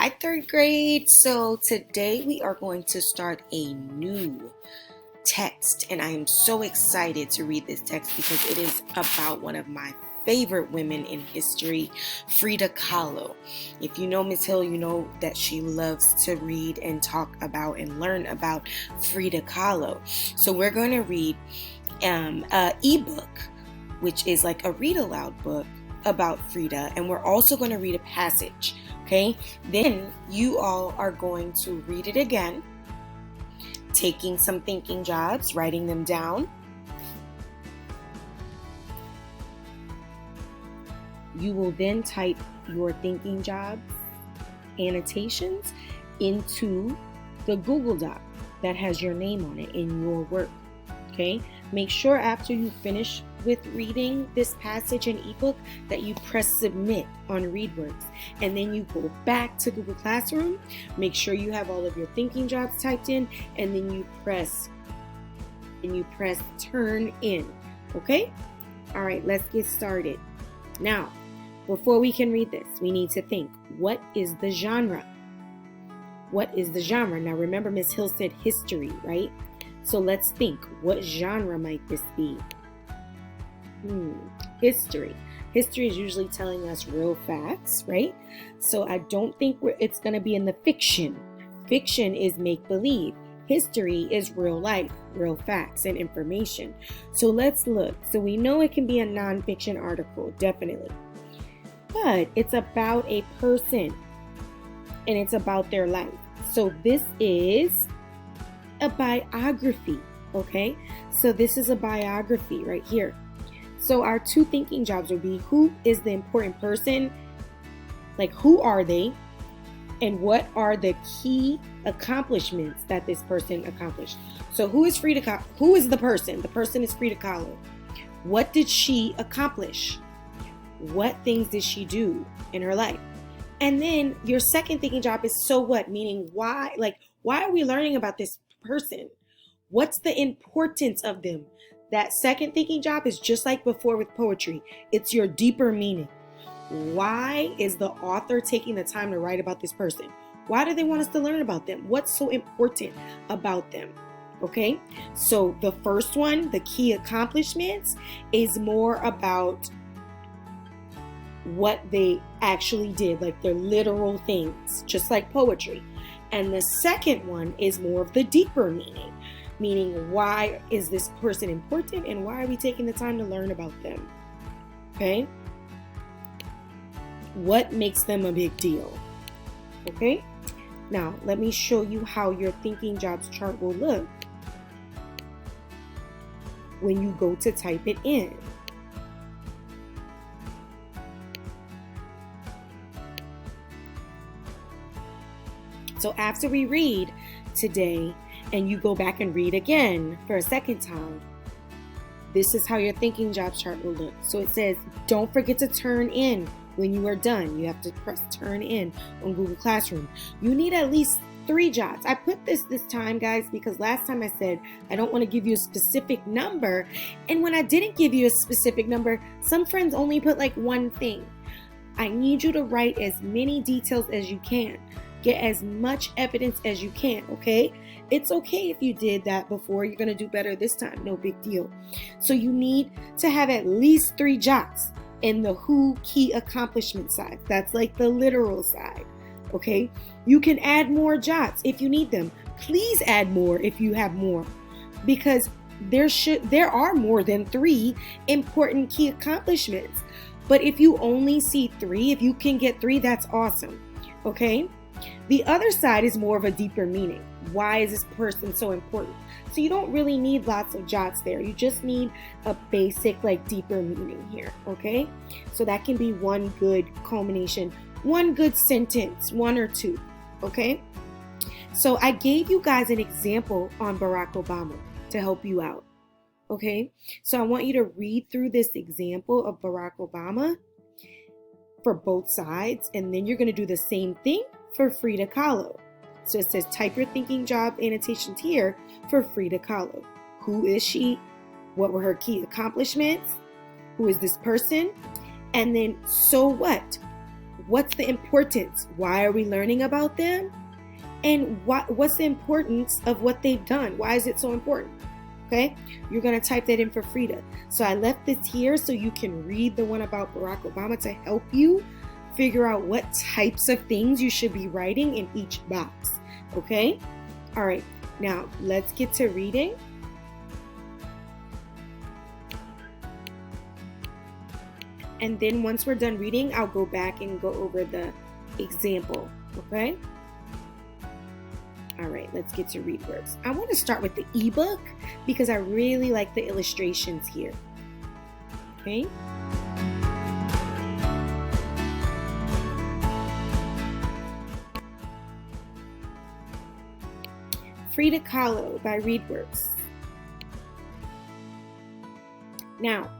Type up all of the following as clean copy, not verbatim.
Hi, third grade. So today we are going to start a new text, and I am so excited to read this text because it is about one of my favorite women in history, Frida Kahlo. If you know Miss Hill, you know that she loves to read and talk about and learn about Frida Kahlo. So we're going to read an ebook, which is like a read aloud book about Frida, and we're also going to read a passage. Okay, then you all are going to read it again, taking some thinking jobs, writing them down. You will then type your thinking jobs, annotations into the Google Doc that has your name on it in your work. Okay, make sure after you finish with reading this passage and ebook that you press submit on ReadWorks, and then you go back to Google Classroom. Make sure you have all of your thinking jobs typed in, and then you press turn in. Okay? All right, let's get started. Now, before we can read this, we need to think, what is the genre? What is the genre? Now remember, Miss Hill said history, right? So let's think, what genre might this be? History. History is usually telling us real facts, right? So I don't think it's going to be in the fiction. Fiction is make-believe. History is real life, real facts and information. So let's look. So we know it can be a nonfiction article, definitely. But it's about a person and it's about their life. So this is a biography, okay? So this is a biography right here. So our two thinking jobs would be, who is the important person? Like, who are they? And what are the key accomplishments that this person accomplished? So who is Frida Kahlo? Who is the person? The person is Frida Kahlo. What did she accomplish? What things did she do in her life? And then your second thinking job is so what? Meaning why? Like, why are we learning about this person? What's the importance of them? That second thinking job is just like before with poetry. It's your deeper meaning. Why is the author taking the time to write about this person? Why do they want us to learn about them? What's so important about them? Okay, so the first one, the key accomplishments, is more about what they actually did, like their literal things, just like poetry. And the second one is more of the deeper meaning why is this person important and why are we taking the time to learn about them? Okay? What makes them a big deal? Okay? Now, let me show you how your thinking jobs chart will look when you go to type it in. So after we read today, and you go back and read again for a second time, this is how your thinking job chart will look. So it says, don't forget to turn in when you are done. You have to press turn in on Google Classroom. You need at least 3 jobs. I put this time, guys, because last time I said I don't want to give you a specific number. And when I didn't give you a specific number, some friends only put like one thing. I need you to write as many details as you can. Get as much evidence as you can, okay? It's okay if you did that before. You're going to do better this time. No big deal. So you need to have at least 3 jobs in the who key accomplishment side. That's like the literal side, okay? You can add more jobs if you need them. Please add more if you have more, because there are more than 3 important key accomplishments. But if you only see 3, if you can get 3, that's awesome, okay? The other side is more of a deeper meaning. Why is this person so important? So you don't really need lots of jots there. You just need a basic, like, deeper meaning here, okay? So that can be one good culmination, one good sentence, 1 or 2, okay? So I gave you guys an example on Barack Obama to help you out, okay? So I want you to read through this example of Barack Obama for both sides, and then you're going to do the same thing for Frida Kahlo. So it says, type your thinking job annotations here for Frida Kahlo. Who is she? What were her key accomplishments? Who is this person? And then, so what? what's the importance? Why are we learning about them? And what's the importance of what they've done? Why is it so important? Okay, you're going to type that in for Frida. So I left this here so you can read the one about Barack Obama to help you figure out what types of things you should be writing in each box. Okay, all right, now let's get to reading. And then once we're done reading, I'll go back and go over the example. Okay. All right, let's get to read words. I want to start with the ebook because I really like the illustrations here. Okay. Frida Kahlo by ReadWorks. Now,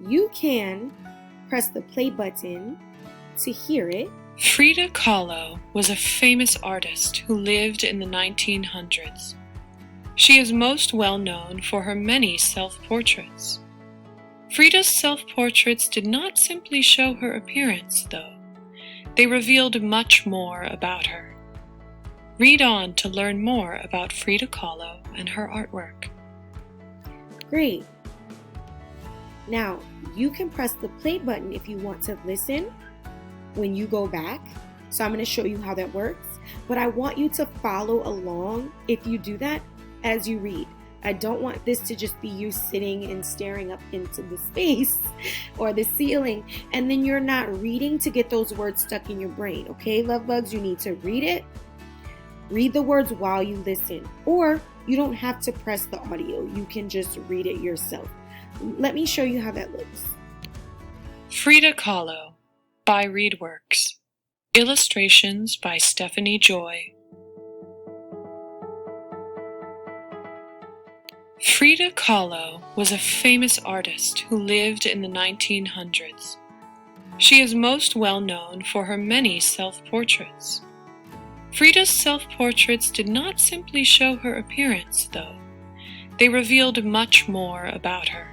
you can press the play button to hear it. Frida Kahlo was a famous artist who lived in the 1900s. She is most well known for her many self-portraits. Frida's self-portraits did not simply show her appearance, though. They revealed much more about her. Read on to learn more about Frida Kahlo and her artwork. Great. Now, you can press the play button if you want to listen when you go back. So I'm going to show you how that works. But I want you to follow along if you do that as you read. I don't want this to just be you sitting and staring up into the space or the ceiling, and then you're not reading to get those words stuck in your brain. Okay, love bugs, you need to read it. Read the words while you listen. Or you don't have to press the audio. You can just read it yourself. Let me show you how that looks. Frida Kahlo by ReadWorks. Illustrations by Stephanie Joy. Frida Kahlo was a famous artist who lived in the 1900s. She is most well known for her many self-portraits. Frida's self-portraits did not simply show her appearance, though. They revealed much more about her.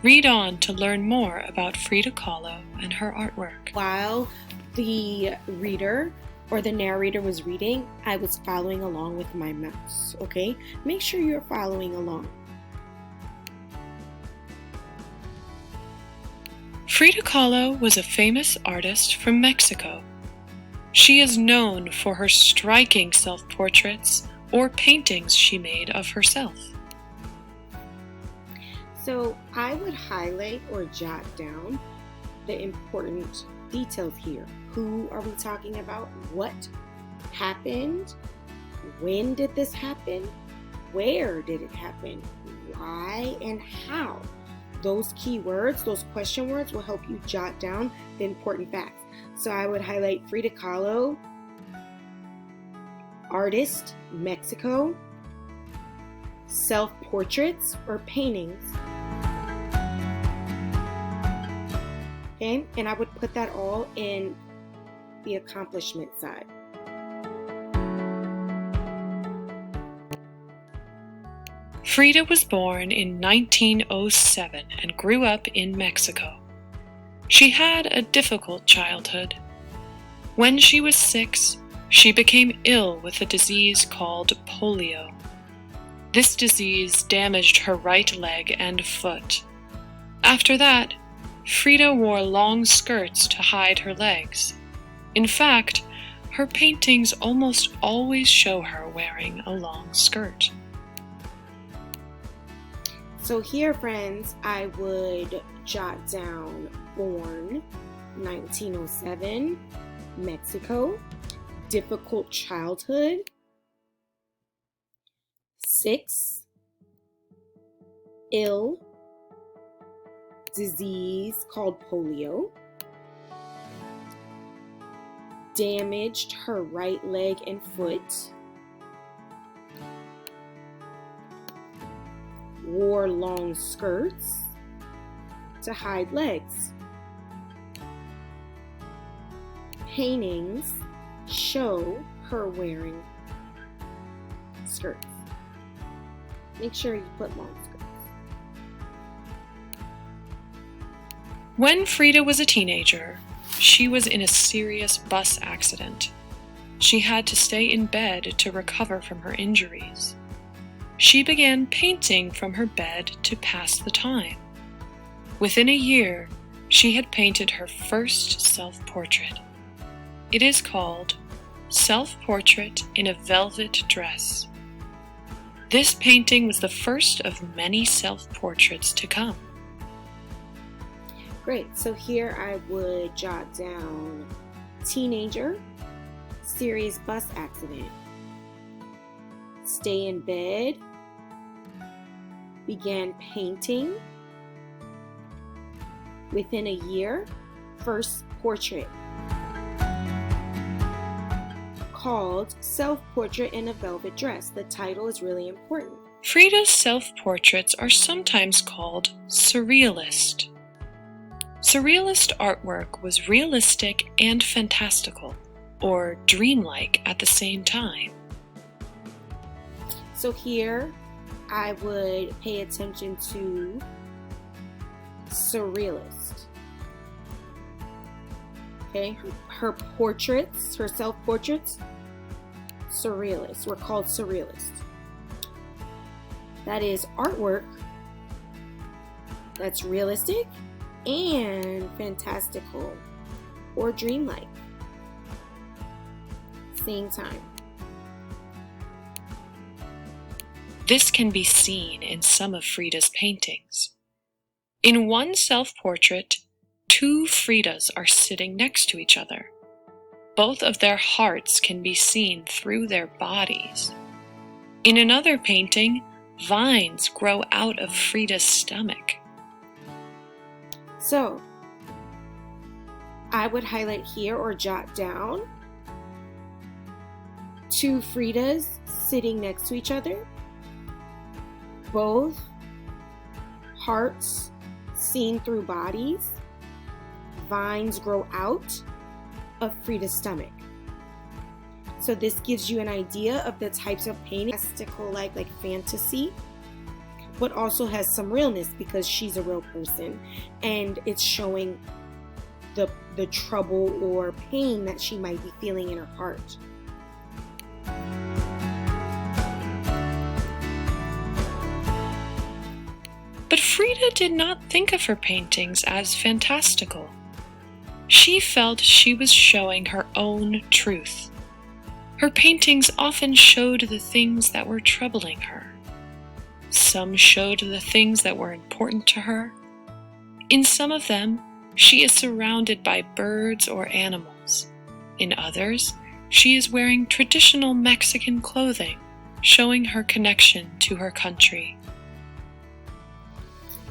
Read on to learn more about Frida Kahlo and her artwork. While the reader or the narrator was reading, I was following along with my mouse, okay? Make sure you're following along. Frida Kahlo was a famous artist from Mexico. She is known for her striking self-portraits or paintings she made of herself. So I would highlight or jot down the important details here. Who are we talking about? What happened? When did this happen? Where did it happen? Why and how? Those key words, those question words will help you jot down the important facts. So I would highlight Frida Kahlo, artist, Mexico, self-portraits or paintings. Okay, and I would put that all in the accomplishment side. Frida was born in 1907 and grew up in Mexico. She had a difficult childhood. When she was 6, she became ill with a disease called polio. This disease damaged her right leg and foot. After that, Frida wore long skirts to hide her legs. In fact, her paintings almost always show her wearing a long skirt. So here, friends, I would jot down born 1907, Mexico, difficult childhood, 6, ill, disease called polio, damaged her right leg and foot, wore long skirts to hide legs. Paintings show her wearing skirts. Make sure you put long skirts. When Frida was a teenager, she was in a serious bus accident. She had to stay in bed to recover from her injuries. She began painting from her bed to pass the time. Within a year, she had painted her first self-portrait. It is called Self-Portrait in a Velvet Dress. This painting was the first of many self-portraits to come. Great, so here I would jot down teenager, serious bus accident, stay in bed, began painting, within a year, first portrait, called Self-Portrait in a Velvet Dress. The title is really important. Frida's self-portraits are sometimes called surrealist. Surrealist artwork was realistic and fantastical, or dreamlike at the same time. So here, I would pay attention to surrealist. Okay, her portraits, her self-portraits, surrealist, were called surrealist. That is artwork that's realistic and fantastical or dreamlike. Same time. This can be seen in some of Frida's paintings. In one self-portrait, two Fridas are sitting next to each other. Both of their hearts can be seen through their bodies. In another painting, vines grow out of Frida's stomach. So, I would highlight here or jot down two Fridas sitting next to each other. Both hearts seen through bodies. Vines grow out of Frida's stomach. So this gives you an idea of the types of painting, fantastical like fantasy, but also has some realness because she's a real person and it's showing the trouble or pain that she might be feeling in her heart. But Frida did not think of her paintings as fantastical. She felt she was showing her own truth. Her paintings often showed the things that were troubling her. Some showed the things that were important to her. In some of them, she is surrounded by birds or animals. In others, she is wearing traditional Mexican clothing, showing her connection to her country.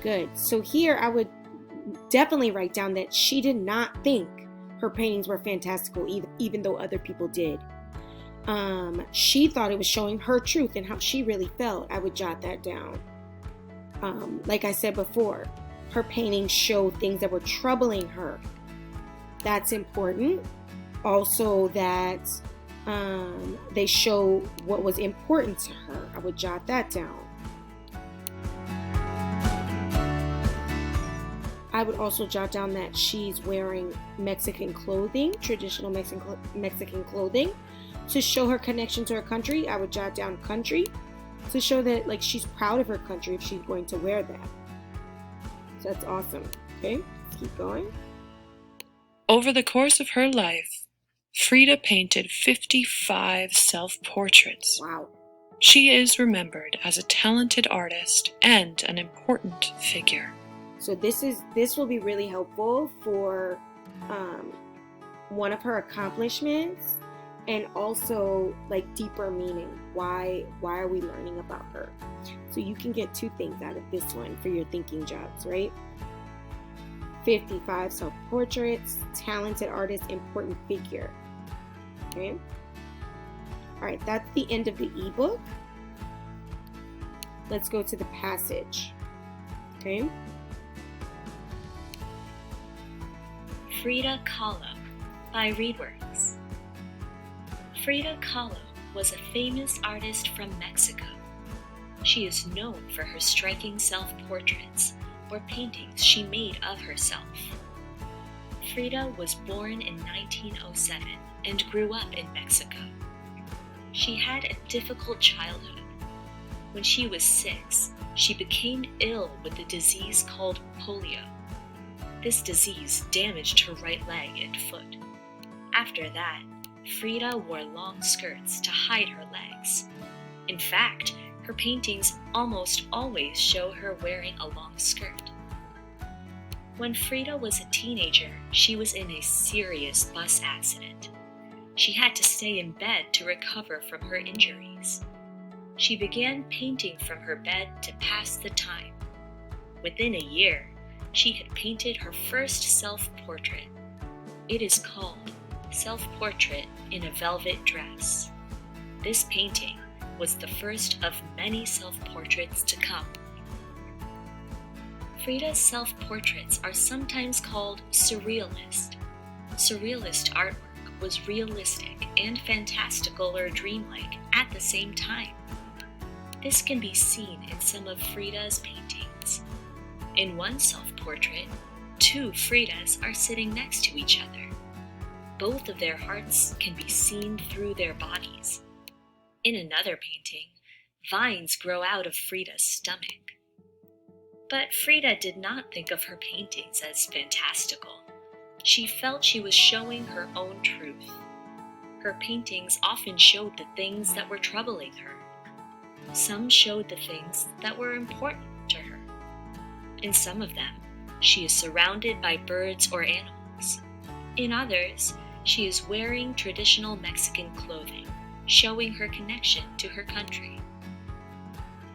Good. So here I would definitely write down that she did not think her paintings were fantastical, even though other people did. She thought it was showing her truth and how she really felt. I would jot that down. Like I said before, her paintings showed things that were troubling her. That's important. Also that they show what was important to her. I would jot that down. I would also jot down that she's wearing Mexican clothing, traditional Mexican clothing, to show her connection to her country. I would jot down country to show that she's proud of her country if she's going to wear that. So that's awesome. Okay, let's keep going. Over the course of her life, Frida painted 55 self-portraits. Wow. She is remembered as a talented artist and an important figure. So this will be really helpful for one of her accomplishments and also deeper meaning. Why are we learning about her? So you can get two things out of this one for your thinking jobs, right? 55 self-portraits, talented artist, important figure. Okay. All right, that's the end of the ebook. Let's go to the passage. Okay. Frida Kahlo by Readworks. Frida Kahlo was a famous artist from Mexico. She is known for her striking self-portraits or paintings she made of herself. Frida was born in 1907 and grew up in Mexico. She had a difficult childhood. When she was 6, she became ill with a disease called polio. This disease damaged her right leg and foot. After that, Frida wore long skirts to hide her legs. In fact, her paintings almost always show her wearing a long skirt. When Frida was a teenager, she was in a serious bus accident. She had to stay in bed to recover from her injuries. She began painting from her bed to pass the time. Within a year, she had painted her first self-portrait. It is called Self-Portrait in a Velvet Dress. This painting was the first of many self-portraits to come. Frida's self-portraits are sometimes called surrealist. Surrealist artwork was realistic and fantastical or dreamlike at the same time. This can be seen in some of Frida's paintings. In one self-portrait, 2 Fridas are sitting next to each other. Both of their hearts can be seen through their bodies. In another painting, vines grow out of Frida's stomach. But Frida did not think of her paintings as fantastical. She felt she was showing her own truth. Her paintings often showed the things that were troubling her. Some showed the things that were important to her. In some of them, she is surrounded by birds or animals. In others, she is wearing traditional Mexican clothing, showing her connection to her country.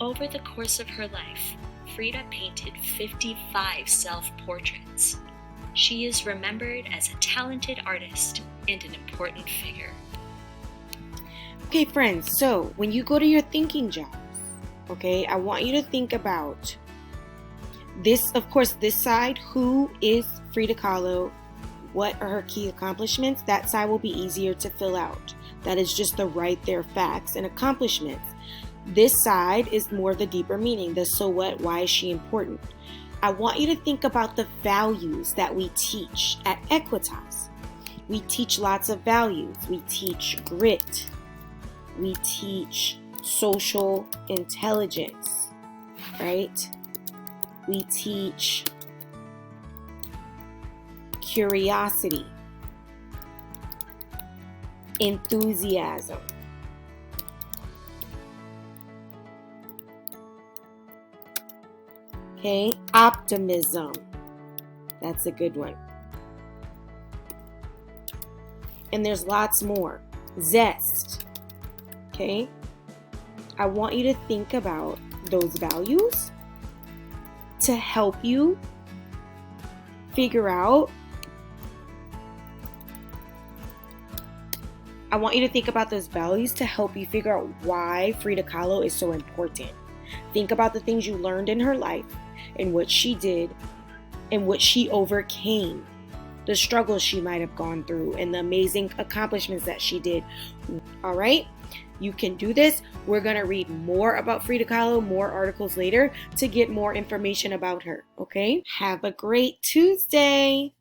Over the course of her life, Frida painted 55 self-portraits. She is remembered as a talented artist and an important figure. Okay, friends, so when you go to your thinking jobs, okay, I want you to think about this, of course, this side, who is Frida Kahlo, what are her key accomplishments? That side will be easier to fill out. That is just the right there facts and accomplishments. This side is more the deeper meaning, the so what, why is she important? I want you to think about the values that we teach at Equitas. We teach lots of values. We teach grit. We teach social intelligence, right? We teach curiosity, enthusiasm, okay, optimism. That's a good one. And there's lots more. Zest. Okay? I want you to think about those values to help you figure out. I want you to think about those values to help you figure out why Frida Kahlo is so important. Think about the things you learned in her life and what she did and what she overcame, the struggles she might have gone through, and the amazing accomplishments that she did. All right? You can do this. We're going to read more about Frida Kahlo, more articles later to get more information about her. Okay? Have a great Tuesday.